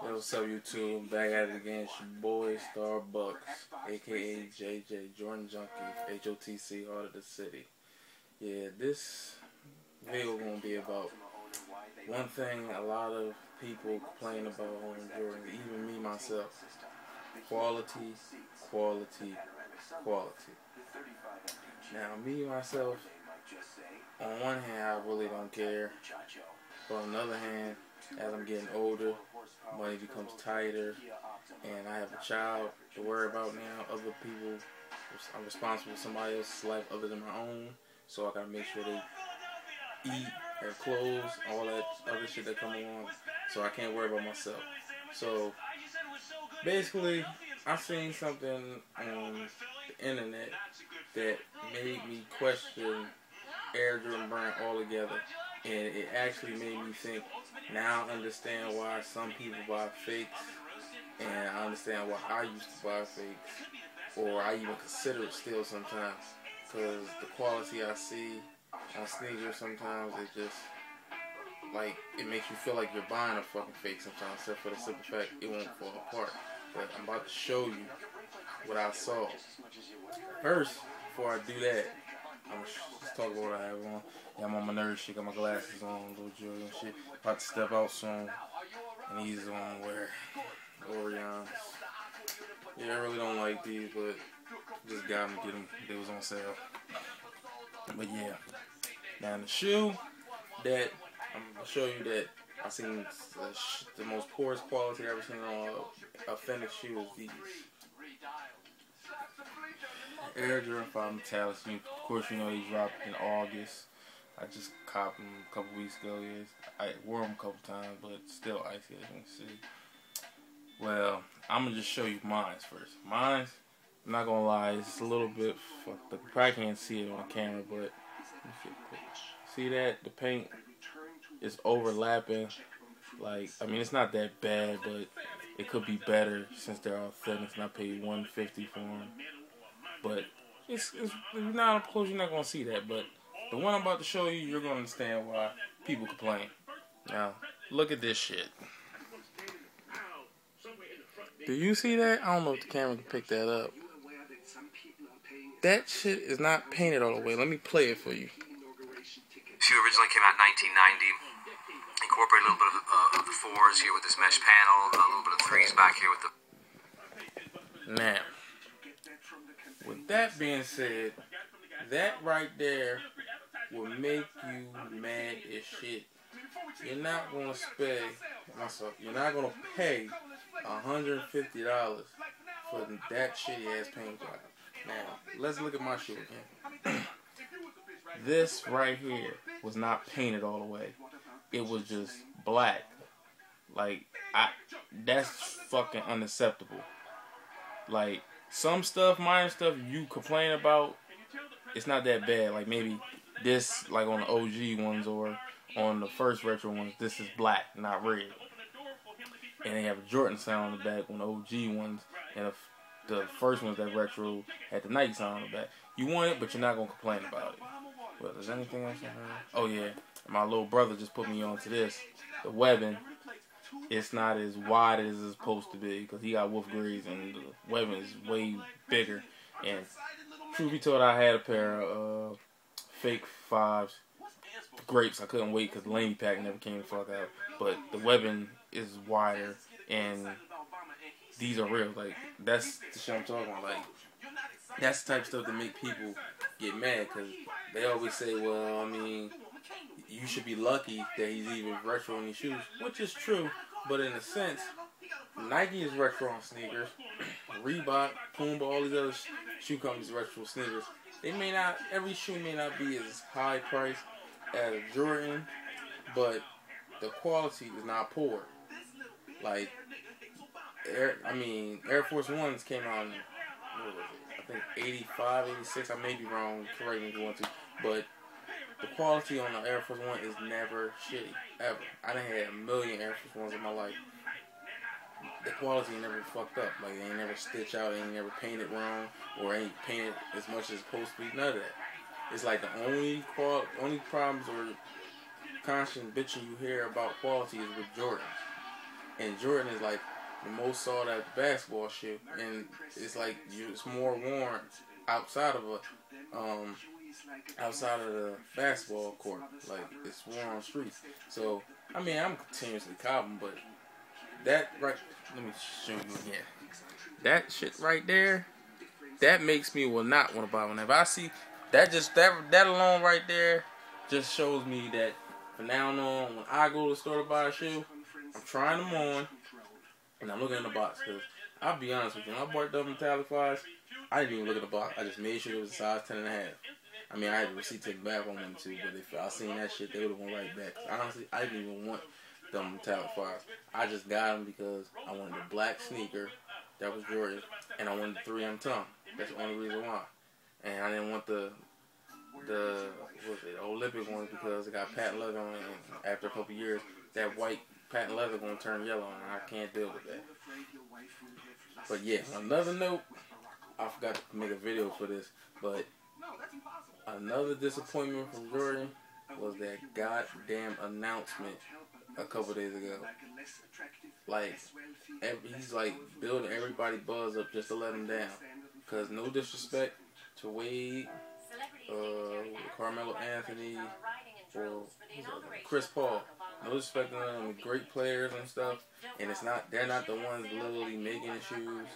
Yo, what's up, YouTube? Back at it again. It's your boy Starbucks, aka JJ, Jordan Junkie, HOTC, Heart of the City. Yeah, this video gonna be about one thing a lot of people complain about on Jordan, even me myself. Quality, quality, quality. Now, me myself, on one hand, I really don't care. But on the other hand, as I'm getting older, money becomes tighter, and I have a child to worry about now. Other people, I'm responsible for somebody else's life other than my own, so I gotta make sure they eat, have clothes, all that other shit that come along. So I can't worry about myself. So basically, I seen something on the internet that made me question Air Jordan brand altogether, and it actually made me think. Now I understand why some people buy fakes, and I understand why I used to buy fakes, or I even consider it still sometimes, because the quality I see on sneakers sometimes, it just, like, it makes you feel like you're buying a fucking fake sometimes, except for the simple fact it won't fall apart. But I'm about to show you what I saw. First, before I do that, I'm just talk about what I have on. Yeah, I'm on my nerd shit, got my glasses on, little jewelry and shit. About to step out soon. And these on wear Orions. Yeah, I really don't like these, but just got them, get them. They was on sale. But yeah. Now the shoe that I'm gonna show you that I seen the most poorest quality I've ever seen on a authentic shoe is these. Air Jordan 5 Metallic. Of course, you know they dropped in August. I just copped them a couple weeks ago. Yes, I wore them a couple times, but still icy, as you can see. Well, I'm gonna just show you mine first. Mine's, I'm not gonna lie, it's a little bit fucked up. You probably can't see it on camera, but see that the paint is overlapping. Like, I mean, it's not that bad, but it could be better since they're authentic. And I paid $150 for them. But it's if you're not up close, you're not gonna see that. But the one I'm about to show you, you're gonna understand why people complain. Now, look at this shit. Do you see that? I don't know if the camera can pick that up. That shit is not painted all the way. Let me play it for you. Shoe originally came out in 1990. Incorporate a little bit of the fours here with this mesh panel, a little bit of threes back here with the. Now, with that being said, that right there will make you mad as shit. You're not gonna you're not gonna pay $150 for that shitty ass paint job. Now, let's look at my shoe again. This right here was not painted all the way. It was just black. Like, that's fucking unacceptable. Like, some stuff, minor stuff you complain about, it's not that bad. Like, maybe this, like on the OG ones or on the first retro ones, this is black, not red. And they have a Jordan sign on the back on the OG ones, and the first ones that retro had the Nike sign on the back. You want it, but you're not going to complain about it. Well, is there anything else I heard? Oh, yeah. My little brother just put me onto this. The webbing, it's not as wide as it's supposed to be because he got wolf grays and the webbing is way bigger. And truth be told, I had a pair of fake 5s, grapes. I couldn't wait because the Laney pack never came the fuck out. But the webbing is wider and these are real. Like, that's the shit I'm talking about. Like, that's the type of stuff that make people get mad because they always say, well, I mean, you should be lucky that he's even retro in these shoes, which is true, but in a sense, Nike is retro on sneakers, Reebok, Puma, all these other shoe companies retro sneakers. They may not, every shoe may not be as high priced as a Jordan, but the quality is not poor. Like, Air Force Ones came out in, what was it? I think 85, 86, I may be wrong, correct me if you want to, but the quality on the Air Force One is never shitty, ever. I done had a million Air Force Ones in my life. The quality ain't never fucked up. Like, they ain't never stitched out, they ain't never painted wrong, or ain't painted as much as it's supposed to be. None of that. It's like the only problems or constant bitching you hear about quality is with Jordans. And Jordan is like the most sought after basketball shoe, and it's like it's more worn outside of the basketball court. Like it's worn on the streets. So I mean, I'm continuously copping, but that right. Let me show you again. That shit right there. That makes me not want to buy one. If I see that, that alone right there, just shows me that from now on, when I go to the store to buy a shoe, I'm trying them on, and I'm looking in the box. Cause I'll be honest with you, when I bought double metallic fives, I didn't even look at the box. I just made sure it was a size 10.5. I mean, I had the receipt taken back on them too, but if I seen that shit, they would have went right back. Honestly, I didn't even want double metallic fives. I just got them because I wanted a black sneaker that was Jordan, and I wanted the 3M tongue. That's the only reason why. And I didn't want the Olympic ones because it got patent leather on it, and after a couple years, that white patent leather gonna turn yellow, and I can't deal with that. But yeah, on another note, I forgot to make a video for this, but another disappointment from Jordan was that goddamn announcement a couple days ago. Like, he's like building everybody buzz up just to let him down. Cause no disrespect to Wade, Carmelo Anthony, or Chris Paul. No disrespect to them, great players and stuff. And they're not the ones literally making the shoes,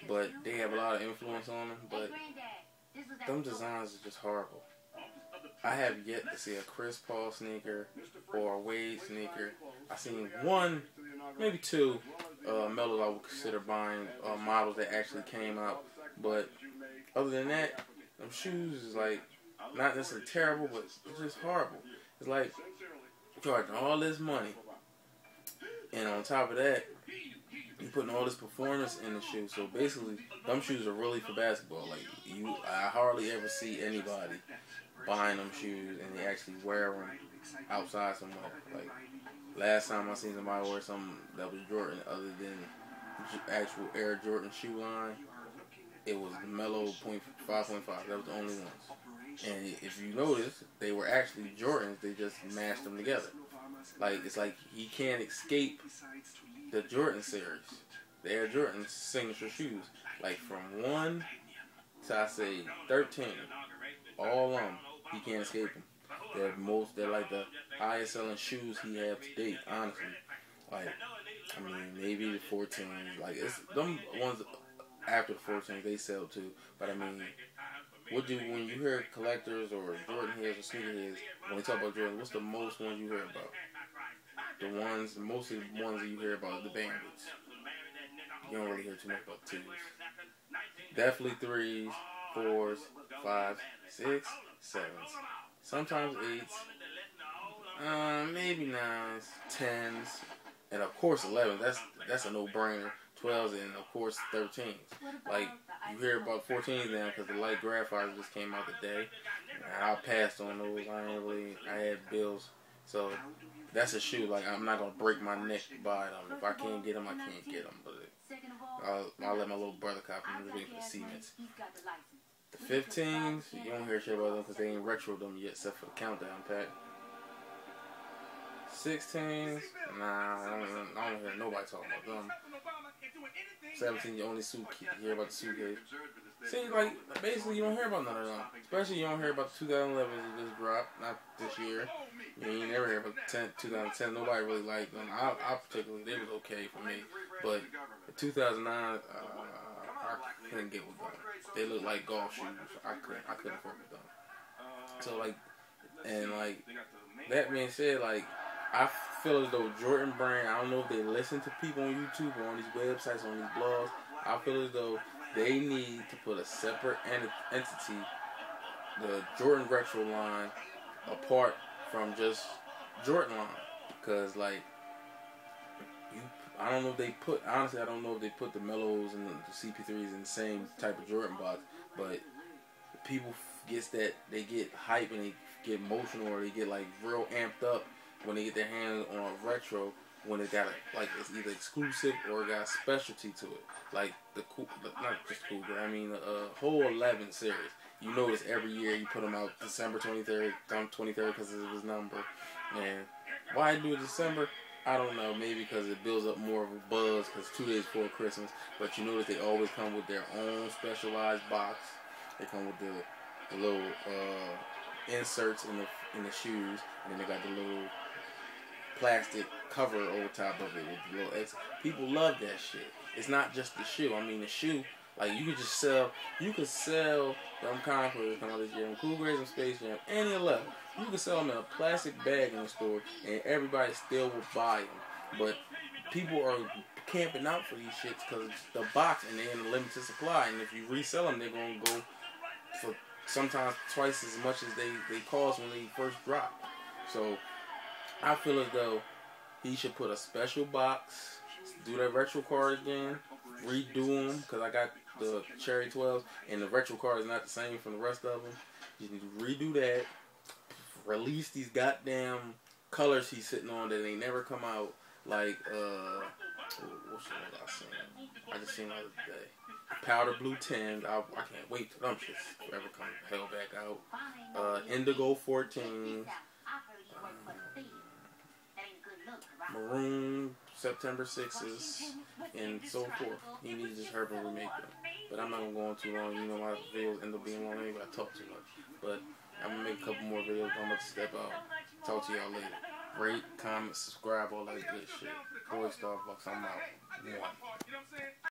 but they have a lot of influence on them. But them designs are just horrible. I have yet to see a Chris Paul sneaker or a Wade sneaker. I've seen one, maybe two Melos I would consider buying, models that actually came out. But other than that, them shoes is like not necessarily terrible, but it's just horrible. It's like charging all this money, and on top of that, you putting all this performance in the shoe. So basically, them shoes are really for basketball. Like I hardly ever see anybody buying them shoes and they actually wear them outside somewhere. Like last time I seen somebody wear something that was Jordan, other than actual Air Jordan shoe line, it was the Melo 5.5. That was the only ones. And if you notice, they were actually Jordans. They just mashed them together. Like it's like he can't escape the Jordan series, the Air Jordan signature shoes. Like from 1 to I say 13, all of them, he can't escape them. They're like the highest selling shoes he has to date. Honestly, like I mean maybe the 14. Like it's them ones. After the 14, they sell too. But I mean, when you hear collectors or Jordan heads or sneakerheads, when they talk about Jordan, what's the most ones you hear about? Mostly the ones that you hear about are the bandits. You don't really hear too much about twos. Definitely 3s, 4s, 5s, 6s, 7s. Sometimes 8s. Maybe 9s, 10s, and of course 11s. That's a no-brainer. 12s and of course 13s. Like you hear about 14s now because the light graphite just came out today. And I passed on those. I had bills, so that's a shoe. Like I'm not gonna break my neck to buy them. If I can't get them, I can't get them. But I'll let my little brother cop them. I'm waiting for the cements. The 15s, you don't hear shit about them because they ain't retro them yet, except for the countdown pack. 16s, nah, I don't hear nobody talking about them. 17, you only hear about the suitcase. See, like, basically you don't hear about none of them. Especially you don't hear about the 2011s that just dropped, not this year. You never hear about 2010. Nobody really liked them. I particularly, they was okay for me. But the 2009, I couldn't get with them. They look like golf shoes. I couldn't fuck with them. So, like, and like, that being said, like, I feel as though Jordan Brand, I don't know if they listen to people on YouTube or on these websites, on these blogs. I feel as though they need to put a separate entity, the Jordan Retro line, apart from just Jordan line. Because, like, I don't know if they put, honestly, I don't know if they put the Melos and the CP3s in the same type of Jordan box. But people they get hype and they get emotional or they get, like, real amped up when they get their hands on a retro, when it got it's either exclusive or it got a specialty to it. Like not just Cougar, I mean the whole 11 series. You notice every year you put them out December 23rd, because of his number. And why I do it December? I don't know, maybe because it builds up more of a buzz because 2 days before Christmas. But you notice they always come with their own specialized box. They come with the little inserts in the shoes, and then they got the little plastic cover over top of it with the little X. People love that shit. It's not just the shoe. I mean, the shoe, like you could sell them Concords come out this year, them Cool Grades and Space Jam, any 11. You can sell them in a plastic bag in the store, and everybody still will buy them. But people are camping out for these shits because the box and they're in a limited supply. And if you resell them, they're gonna go for sometimes twice as much as they cost when they first drop. So I feel as though he should put a special box, do that retro card again, redo them, because I got the Cherry 12s, and the retro card is not the same from the rest of them. You need to redo that, release these goddamn colors he's sitting on that ain't never come out, like, what shit was I seeing? I just seen the other day. Powder Blue 10, I can't wait till them shits ever come hell back out. Indigo 14, Maroon September 6s, and so forth. He needs to just hurry and remake them. But I'm not going to go on too long. You know my videos end up being long anyway. I talk too much. But I'm going to make a couple more videos. I'm about to step out. Talk to y'all later. Rate, comment, subscribe, all that good shit. Boy Starbucks, I'm out. One.